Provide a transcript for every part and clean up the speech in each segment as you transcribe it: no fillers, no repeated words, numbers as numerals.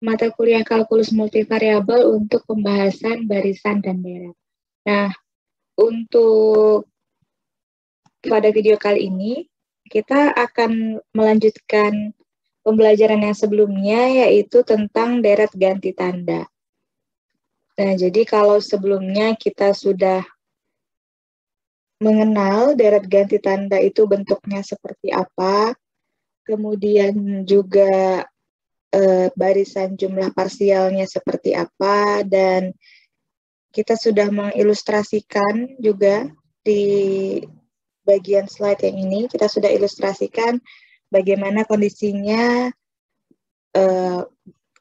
mata kuliah kalkulus multivariabel untuk pembahasan barisan dan deret. Nah, untuk pada video kali ini, kita akan melanjutkan pembelajaran yang sebelumnya, yaitu tentang deret ganti tanda. Nah, jadi kalau sebelumnya kita sudah mengenal deret ganti tanda itu bentuknya seperti apa, kemudian juga barisan jumlah parsialnya seperti apa, dan kita sudah mengilustrasikan juga di bagian slide yang ini, kita sudah ilustrasikan bagaimana kondisinya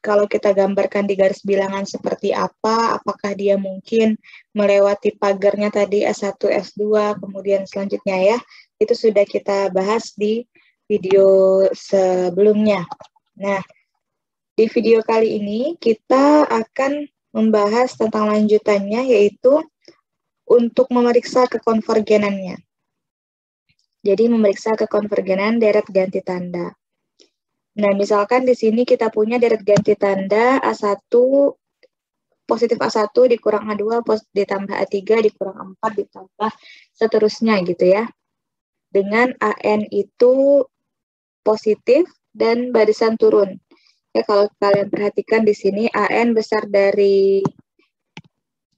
kalau kita gambarkan di garis bilangan seperti apa, apakah dia mungkin melewati pagarnya tadi S1, S2, kemudian selanjutnya ya, itu sudah kita bahas di video sebelumnya. Nah, di video kali ini kita akan membahas tentang lanjutannya, yaitu untuk memeriksa kekonvergenannya. Jadi memeriksa kekonvergenan deret ganti tanda. Nah, misalkan di sini kita punya deret ganti tanda A1, positif A1 dikurang A2, ditambah A3, dikurang A4, ditambah seterusnya gitu ya. Dengan AN itu positif dan barisan turun. Ya, kalau kalian perhatikan di sini AN besar dari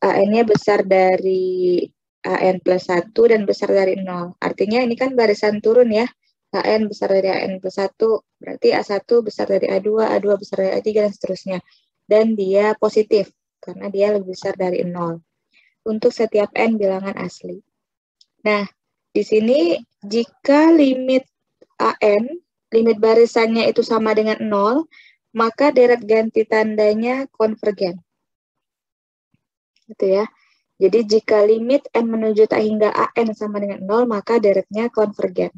AN-nya besar dari AN plus 1 dan besar dari 0. Artinya ini kan barisan turun ya. AN besar dari AN plus 1, berarti A1 besar dari A2, A2 besar dari A3, dan seterusnya. Dan dia positif, karena dia lebih besar dari 0. Untuk setiap N bilangan asli. Nah, di sini jika limit AN, limit barisannya itu sama dengan 0, maka deret ganti tandanya konvergen. Gitu ya. Jadi jika limit N menuju tak hingga AN sama dengan 0, maka deretnya konvergen.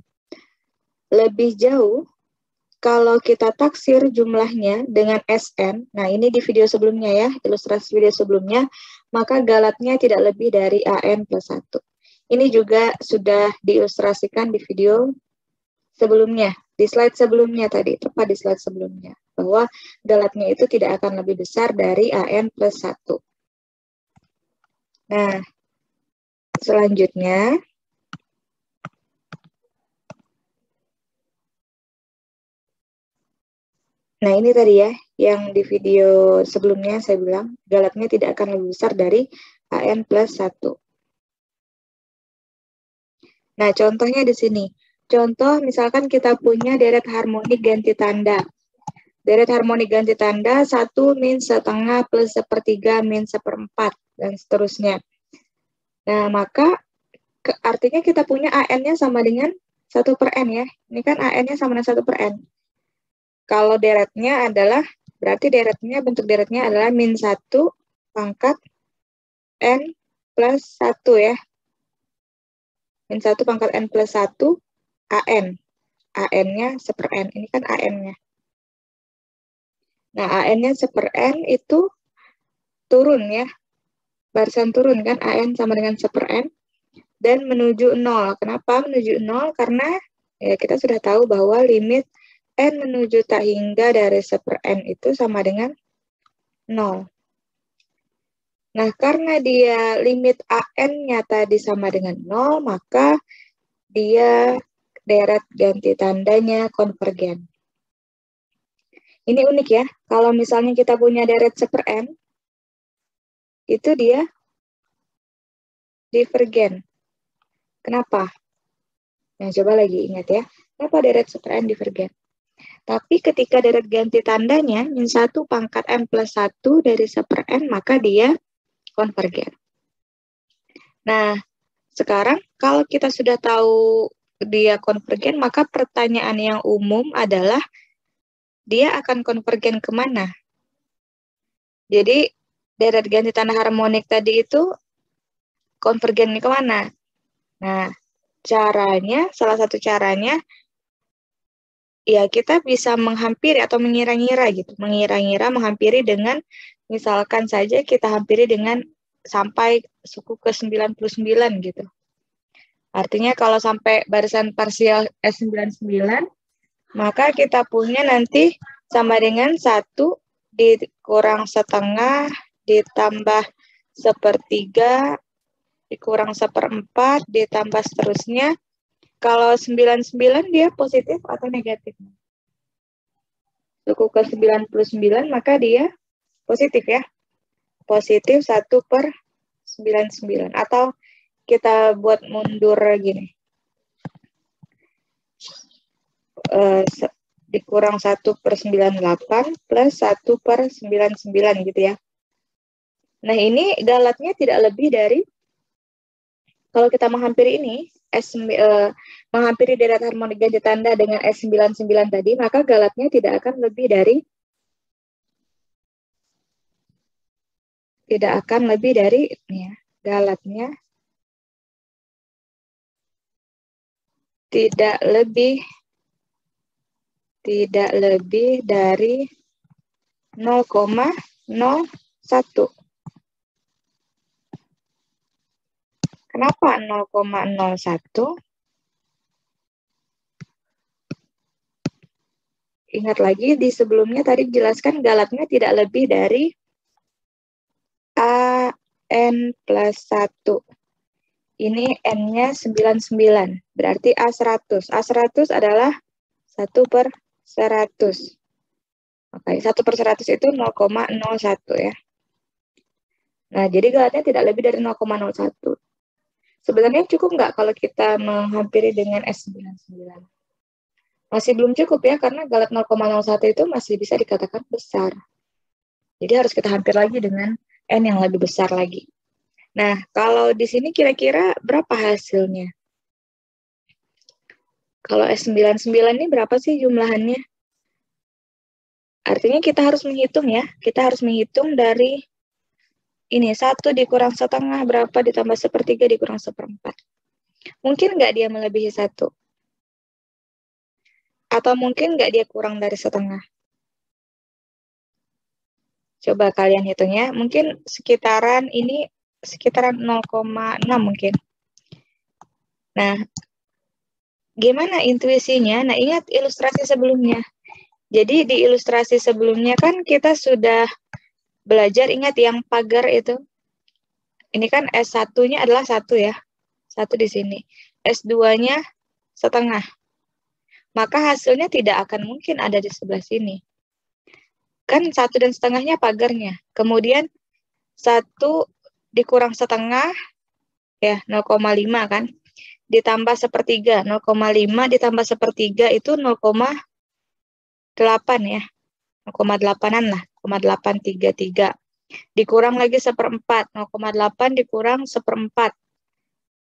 Lebih jauh, kalau kita taksir jumlahnya dengan SN, nah ini di video sebelumnya ya, ilustrasi video sebelumnya, maka galatnya tidak lebih dari AN plus 1. Ini juga sudah diilustrasikan di video sebelumnya, di slide sebelumnya tadi, tepat di slide sebelumnya, bahwa galatnya itu tidak akan lebih besar dari AN plus 1. Nah, selanjutnya, nah ini tadi ya, yang di video sebelumnya saya bilang, galatnya tidak akan lebih besar dari AN plus 1. Nah, contohnya di sini. Contoh, misalkan kita punya deret harmonik ganti tanda. Deret harmonik ganti tanda 1 min setengah plus sepertiga min seperempat, dan seterusnya. Nah, maka artinya kita punya AN-nya sama dengan 1 per N ya. Ini kan AN-nya sama dengan 1 per N. Kalau deretnya adalah, berarti deretnya, bentuk deretnya adalah min 1 pangkat N plus 1 ya. Min 1 pangkat N plus 1 AN. AN-nya 1 per N. Ini kan AN-nya. Nah, AN-nya 1 per N itu turun ya. Barisan turun kan, AN sama dengan 1 per N. Dan menuju 0. Kenapa menuju 0? Karena ya kita sudah tahu bahwa limit N menuju tak hingga dari 1 per N itu sama dengan 0. Nah, karena dia limit AN-nya tadi sama dengan 0, maka dia deret ganti tandanya konvergen. Ini unik ya, kalau misalnya kita punya deret 1 per N, itu dia divergen. Kenapa? Nah, coba lagi ingat ya, kenapa deret 1 per N divergen? Tapi ketika deret ganti tandanya, min 1 pangkat N plus 1 dari 1 per N, maka dia konvergen. Nah, sekarang kalau kita sudah tahu dia konvergen, maka pertanyaan yang umum adalah, dia akan konvergen kemana? Jadi, deret ganti tanda harmonik tadi itu konvergen kemana? Nah, caranya, salah satu caranya, ya kita bisa menghampiri atau mengira-ngira gitu. Mengira-ngira, menghampiri dengan, misalkan saja kita hampiri dengan sampai suku ke 99 gitu. Artinya kalau sampai barisan parsial S99, maka kita punya nanti sama dengan 1 dikurang setengah ditambah sepertiga dikurang seperempat ditambah seterusnya. Kalau 99 dia positif atau negatif? Suku ke 99 maka dia positif ya. Positif 1/99. Atau kita buat mundur gini. Dikurang 1/98 plus 1/99 gitu ya. Nah ini galatnya tidak lebih dari, kalau kita menghampiri ini, menghampiri deret harmonik ganjil tanda dengan S99 tadi, maka galatnya tidak akan lebih dari ini ya, galatnya tidak lebih dari 0,01. Kenapa 0,01? Ingat lagi di sebelumnya tadi dijelaskan galatnya tidak lebih dari AN plus 1. Ini N-nya 99, berarti A100. A100 adalah 1/100. Oke, 1/100 itu 0,01 ya. Nah, jadi galatnya tidak lebih dari 0,01. Sebenarnya cukup nggak kalau kita menghampiri dengan S99? Masih belum cukup ya, karena galat 0,01 itu masih bisa dikatakan besar. Jadi harus kita hampir lagi dengan N yang lebih besar lagi. Nah, kalau di sini kira-kira berapa hasilnya? Kalau S99 ini berapa sih jumlahannya? Artinya kita harus menghitung ya. Kita harus menghitung dari ini, 1 dikurang setengah berapa ditambah sepertiga dikurang seperempat. Mungkin nggak dia melebihi 1? Atau mungkin nggak dia kurang dari setengah? Coba kalian hitung ya. Mungkin sekitaran 0,6 mungkin. Nah, gimana intuisinya? Nah, ingat ilustrasi sebelumnya. Jadi di ilustrasi sebelumnya kan kita sudah belajar, ingat yang pagar itu. Ini kan S1-nya adalah 1 ya. 1 di sini. S2-nya setengah. Maka hasilnya tidak akan mungkin ada di sebelah sini. Kan 1 dan setengahnya pagarnya. Kemudian 1 dikurang setengah, ya 0,5 kan. Ditambah sepertiga, 0,5 ditambah sepertiga itu 0,8 ya. 0,8an lah, 0,833. Dikurang lagi seperempat, 0,8 dikurang seperempat.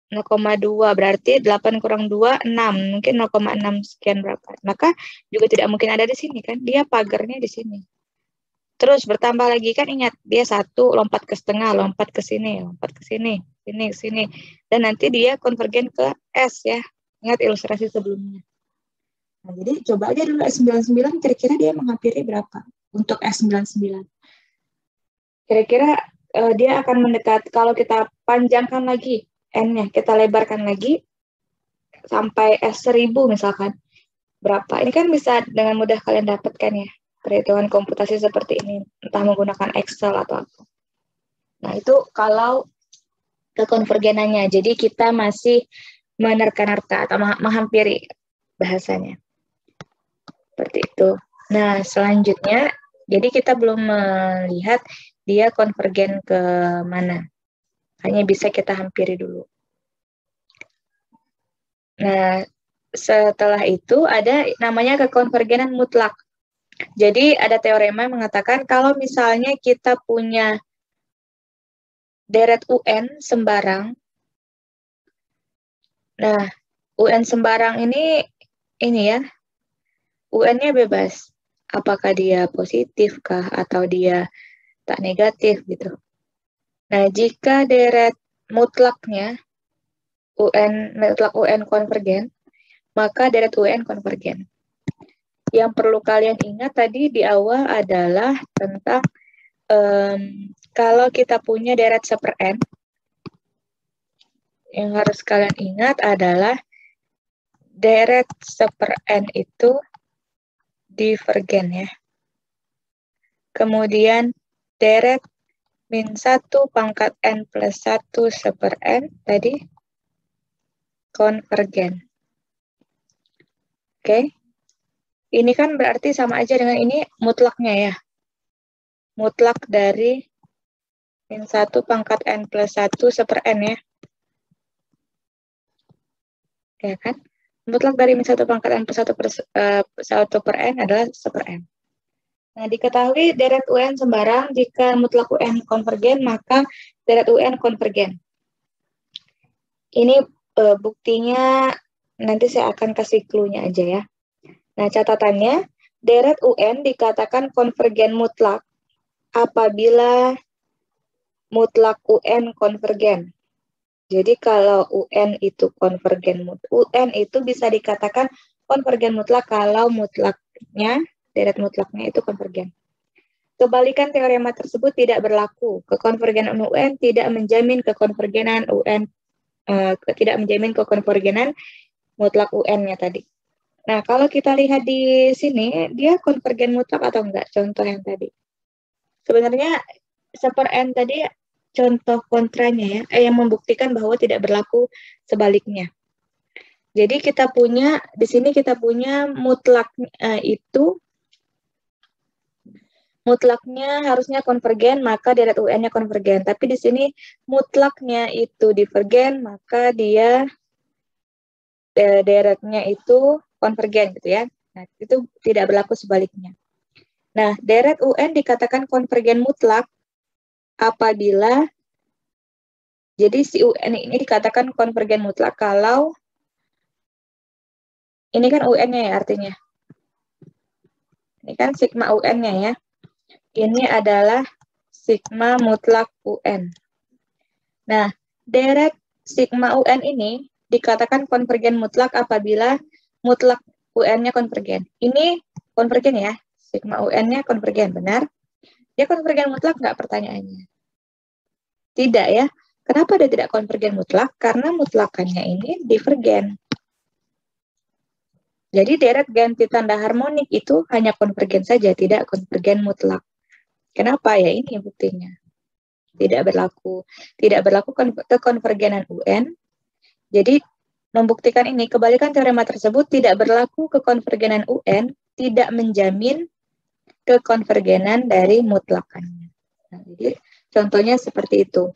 0,2 berarti 8 kurang 2, 6. Mungkin 0,6 sekian berapa. Maka juga tidak mungkin ada di sini kan. Dia pagarnya di sini. Terus bertambah lagi kan, ingat dia 1 lompat ke setengah, lompat ke sini, lompat ke sini, sini. Dan nanti dia konvergen ke S ya. Ingat ilustrasi sebelumnya. Nah, jadi coba aja dulu S99 kira-kira dia menghampiri berapa untuk S99. Kira-kira dia akan mendekat, kalau kita panjangkan lagi N-nya, kita lebarkan lagi sampai S1000 misalkan. Berapa? Ini kan bisa dengan mudah kalian dapatkan ya. Perhitungan komputasi seperti ini, entah menggunakan Excel atau apa. Nah, itu kalau kekonvergenannya. Jadi kita masih menerka-nerka atau menghampiri bahasanya. Seperti itu. Nah, selanjutnya, jadi kita belum melihat dia konvergen ke mana. Hanya bisa kita hampiri dulu. Nah, setelah itu ada namanya kekonvergenan mutlak. Jadi ada teorema yang mengatakan kalau misalnya kita punya deret UN sembarang. Nah, UN sembarang ini ya, UN-nya bebas. Apakah dia positif kah atau dia tak negatif gitu. Nah, jika deret mutlaknya mutlak UN konvergen, maka deret UN konvergen. Yang perlu kalian ingat tadi di awal adalah tentang kalau kita punya deret seper N, yang harus kalian ingat adalah deret seper N itu divergen ya. kemudian deret min 1 pangkat N plus 1 seper N, tadi konvergen. Oke. Ini kan berarti sama aja dengan ini mutlaknya ya. Mutlak dari min 1 pangkat N plus 1 seper N ya. Ya kan? Mutlak dari min 1 pangkat N plus 1 per N adalah seper N. Nah, diketahui deret UN sembarang, jika mutlak UN konvergen, maka deret UN konvergen. Ini buktinya, nanti saya akan kasih clue-nya aja ya. Nah, catatannya, deret UN dikatakan konvergen mutlak apabila mutlak UN konvergen. Jadi kalau UN itu konvergen mutlak, UN itu bisa dikatakan konvergen mutlak kalau mutlaknya, deret mutlaknya itu konvergen. Kebalikan teorema tersebut tidak berlaku. Kekonvergenan UN tidak menjamin kekonvergenan UN, tidak menjamin kekonvergenan mutlak UN-nya tadi. Nah, kalau kita lihat di sini, dia konvergen mutlak atau enggak? Contoh yang tadi. Sebenarnya, seper N tadi contoh kontranya ya, yang membuktikan bahwa tidak berlaku sebaliknya. Jadi kita punya, di sini kita punya mutlak itu, mutlaknya harusnya konvergen, maka deret UN-nya konvergen. Tapi di sini mutlaknya itu divergen, maka dia deretnya itu konvergen gitu ya. Nah, itu tidak berlaku sebaliknya. Nah, deret UN dikatakan konvergen mutlak apabila, jadi si UN ini dikatakan konvergen mutlak kalau, ini kan UN-nya ya artinya. Ini kan sigma UN-nya ya. Ini adalah sigma mutlak UN. Nah, deret sigma UN ini dikatakan konvergen mutlak apabila mutlak UN-nya konvergen. Ini konvergen ya, sigma UN-nya konvergen, benar? Dia konvergen mutlak nggak pertanyaannya? Tidak ya. Kenapa dia tidak konvergen mutlak? Karena mutlakannya ini divergen. Jadi deret ganti tanda harmonik itu hanya konvergen saja, tidak konvergen mutlak. Kenapa ya? Ini buktinya. Tidak berlaku kekonvergenan UN. Jadi membuktikan ini, kebalikan teorema tersebut tidak berlaku kekonvergenan UN, tidak menjamin kekonvergenan dari mutlakannya. Nah, jadi contohnya seperti itu.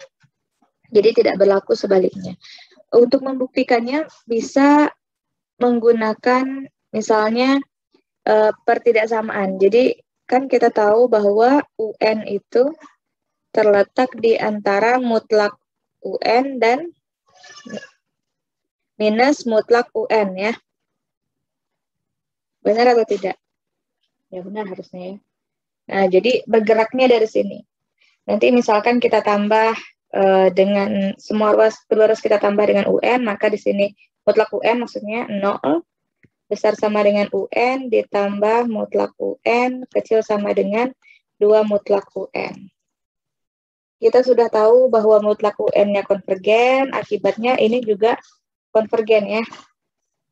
Jadi tidak berlaku sebaliknya. Untuk membuktikannya bisa menggunakan misalnya pertidaksamaan. Jadi kan kita tahu bahwa UN itu terletak di antara mutlak UN dan minus mutlak UN ya. Benar atau tidak? Ya benar harusnya ya. Nah, jadi bergeraknya dari sini. Nanti misalkan kita tambah dengan semua kedua ruas kita tambah dengan UN, maka di sini mutlak UN maksudnya 0 besar sama dengan UN ditambah mutlak UN kecil sama dengan 2 mutlak UN. Kita sudah tahu bahwa mutlak UN-nya konvergen, akibatnya ini juga konvergen ya.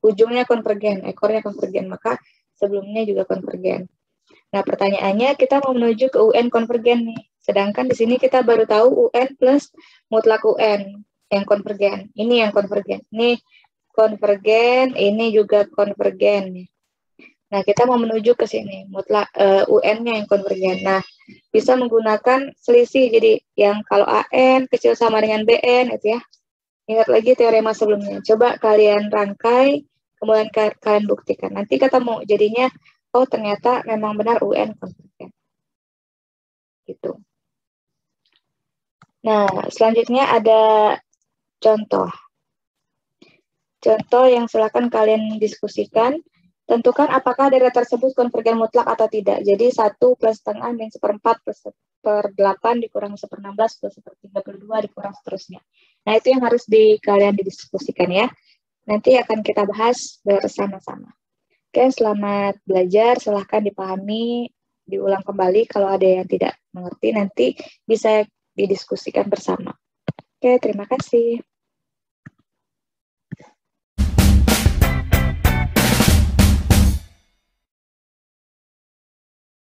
Ujungnya konvergen, ekornya konvergen, maka sebelumnya juga konvergen. Nah, pertanyaannya kita mau menuju ke UN konvergen nih. Sedangkan di sini kita baru tahu UN plus mutlak UN yang konvergen. Ini yang konvergen. Ini konvergen, ini juga konvergen. Nah, kita mau menuju ke sini, mutlak UN-nya yang konvergen. Nah, bisa menggunakan selisih, jadi yang kalau AN kecil sama dengan BN, itu ya. Ingat lagi teorema sebelumnya. Coba kalian rangkai, kemudian kalian buktikan. Nanti ketemu jadinya, oh ternyata memang benar UN konvergen. Gitu. Nah, selanjutnya ada contoh. Contoh yang silakan kalian diskusikan. Tentukan apakah deret tersebut konvergen mutlak atau tidak. Jadi 1 plus setengah min 1/4 plus 1/8 dikurang 1/16 plus 1/32 dikurang seterusnya. Nah, itu yang harus kalian didiskusikan ya. Nanti akan kita bahas bersama-sama. Oke, selamat belajar. Silahkan dipahami, diulang kembali. Kalau ada yang tidak mengerti, nanti bisa didiskusikan bersama. Oke, terima kasih.